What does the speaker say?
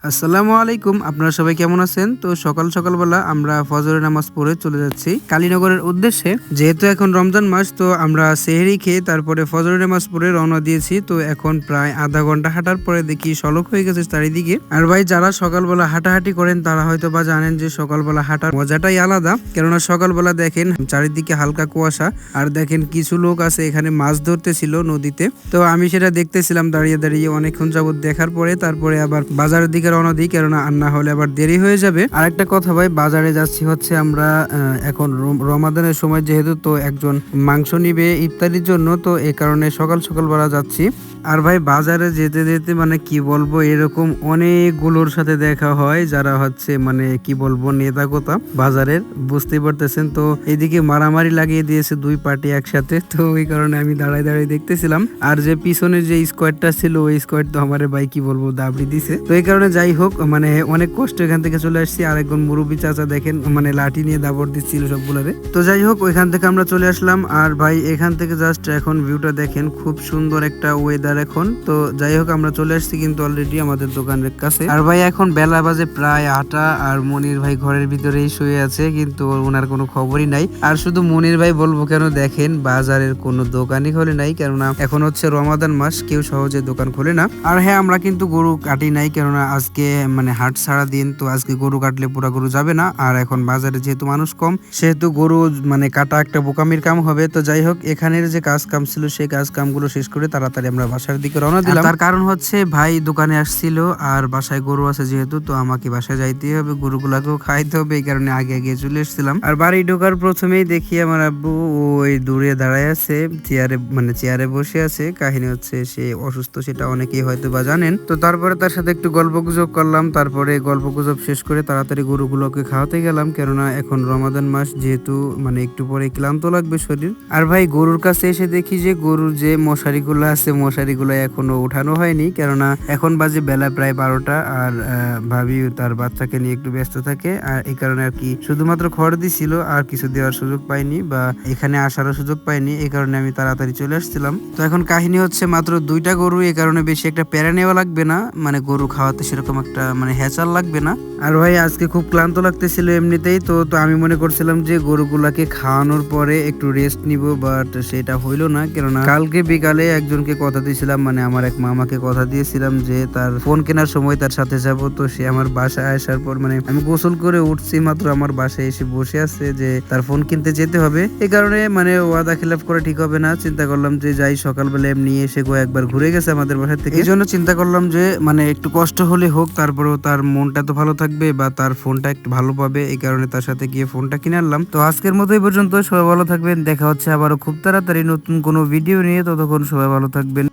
আসসালামু আলাইকুম, আপনারা সবাই কেমন আছেন? তো সকালবেলা আমরা ফজরের নামাজ পড়ে চলে যাচ্ছি কালীনগরের উদ্দেশ্যে। যেহেতু এখন রমজান মাস, তো আমরা সেহরি খেয়ে তারপরে ফজরের নামাজ পড়ে রওনা দিয়েছি। তো এখন প্রায় আধা ঘন্টা হাঁটার পরে দেখি সড়ক হয়ে গেছে চারিদিকে। আর ভাই, যারা সকালবেলা হাঁটাহাঁটি করেন তারা হয়তো বা জানেন যে সকালবেলা হাঁটার মজাটাই আলাদা। কেননা সকালবেলা দেখেন চারিদিকে হালকা কুয়াশা, আর দেখেন কিছু লোক আছে এখানে মাছ ধরতেছিল নদীতে। তো আমি সেটা দেখতেছিলাম দাঁড়িয়ে দাঁড়িয়ে অনেকক্ষণ যাবত। দেখার পরে তারপরে আবার বাজারের দিকে রওনা দিই, কেননা আর না হলে আবার দেরি হয়ে যাবে। আর একটা কথা ভাই, বাজারে যাচ্ছি হচ্ছে আমরা এখন রমাদানের সময় যেহেতু, তো একজন মাংস নিবে ইফতারির জন্য, তো এই কারণে সকালবেলা যাচ্ছি। আর ভাই, বাজারে যেতে যেতে মানে কি বলবো, এরকম অনেকগুলোর সাথে দেখা হয় যারা হচ্ছে মানে কি বলবো নেতাগোতা বাজারের, বুঝতেই পারতেছেন। তো এদিকে মারামারি লাগিয়ে দিয়েছে দুই পার্টি একসাথে। তো ওই কারণে আমি দাঁড়ায় দাঁড়িয়ে দেখতেছিলাম। আর যে পিছনে যে স্কোয়াডটা ছিল, ওই স্কোয়াড তো আমার ভাই কি বলবো দাবড়ি দিছে। তো এই কারণে যাই হোক, মানে অনেক কষ্ট এখান থেকে চলে আসছি। আর একজন মুরব্বী চাচা দেখেন মানে লাঠি নিয়ে দাবড় দিচ্ছিল সবগুলোরে। তো যাই হোক, ওইখান থেকে আমরা চলে আসলাম। আর ভাই, এখান থেকে জাস্ট এখন ভিউটা দেখেন, খুব সুন্দর একটা ওয়েদার এখন। তো যাই হোক, আমরা চলে আসছি কিন্তু অলরেডি আমাদের দোকানের কাছে। আর ভাই, এখন বেলা বাজে প্রায় 8টা, আর মনির ভাই ঘরের ভিতরেই শুয়ে আছে, কিন্তু ওনার কোনো খবরই নাই। আর শুধু মনির ভাই বলবো কেন, দেখেন বাজারের কোনো দোকানই খোলে নাই, কেননা এখন হচ্ছে রমাদান মাস, কেউ সহজে দোকান খোলে না। আর হ্যাঁ, আমরা কিন্তু গরু কাটি নাই, কেননা আজকে মানে হাট ছাড়া দিন, তো আজকে গরু কাটলে পুরা গরু যাবে না। আর এখন বাজারে যেহেতু মানুষ কম, সেহেতু গরু মানে কাটা একটা বোকামির কাম হবে। তো যাই হোক, এখানের যে কাজ কাম ছিল সেই কাজ কামগুলো শেষ করে তাড়াতাড়ি আমরা বাসার দিকে রওনা দিলাম। তার কারণ হচ্ছে ভাই দোকানে আসছিল, আর বাসায় গরু আছে যেহেতু, তো আমাকে বাসায় যাইতেই হবে, গরুগুলাকেও খাইতে হবে। এই কারণে আগে আগে চলে এসেছিলাম। আর বাড়ি ঢোকার প্রথমেই দেখি আমার আব্বু ওই দূরে দাঁড়ায় আছে, চেয়ারে বসে আছে। কাহিনী হচ্ছে সে অসুস্থ, সেটা অনেকেই হয়তো বা জানেন। তো তারপরে তার সাথে একটু গল্পগুজব করলাম। তারপরে গল্পগুজব শেষ করে তাড়াতাড়ি গরুগুলোকে খাওয়াতে গেলাম, কেননা এখন রমাদান মাস যেহেতু, মানে একটু পরে ক্লান্ত লাগবে শরীর। আর ভাই, গরুর কাছে এসে দেখি যে গরুর যে মশারিগুলো আছে, মশারিগুলো এখনো উঠানো হয়নি, কেননা এখন বাজে বেলা প্রায় 12টা। আর ভাবি তার বাচ্চাকে নিয়ে একটু ব্যস্ত থাকে, আর এই কারণে আর কি শুধুমাত্র খড় দিছিল, আর কিছু দেওয়ার সুযোগ পাইনি বা এখানে আসারও সুযোগ পাইনি। এই কারণে আমি তাড়াতাড়ি চলে আসছিলাম। তো এখন কাহিনী হচ্ছে মাত্র 2টা গরু, এই কারণে বেশি একটা প্যারা নেওয়া লাগবে না, মানে গরু খাওয়াতে সেরকম একটা মানে হ্যাচাল লাগবে না। আর ভাই, আজকে খুব ক্লান্ত লাগতেছিল এমনিতেই। তো আমি মনে করছিলাম যে গরুগুলাকে খাওয়ানোর পরে একটু রেস্ট নিব, বাট সেটা হইলো না, কেননা কালকে বিকালে একজনকে কথা দিয়েছিলাম, মানে আমার এক মামাকে কথা দিয়েছিলাম যে তার ফোন কেনার সময় তার সাথে যাব। তো সে আমার বাসায় আসার পর, মানে আমি গোসল করে উঠছি মাত্র, আমার বাসায় এসে বসে আছে যে তার ফোন কিনতে যেতে হবে। এই কারণে মানে ওয়াদা খিলাফ করে ঠিক হবে না, চিন্তা করলাম যে যাই, সকালবেলা এমনি এসে একবার ঘুরে গেছে আমাদের বাসা থেকে। এই জন্য চিন্তা করলাম যে মানে একটু কষ্ট হলে হোক, তারপরেও তার মনটা তো ভালো থাকবে বা তার ফোনটা একটু ভালো পাবে। এই কারণে তার সাথে গিয়ে ফোনটা কিনে আনলাম। তো আজকের মতো এই পর্যন্ত, সবাই ভালো থাকবেন। দেখা হচ্ছে আবারও খুব তাড়াতাড়ি নতুন কোনো ভিডিও নিয়ে। ততক্ষণ সবাই ভালো থাকবেন।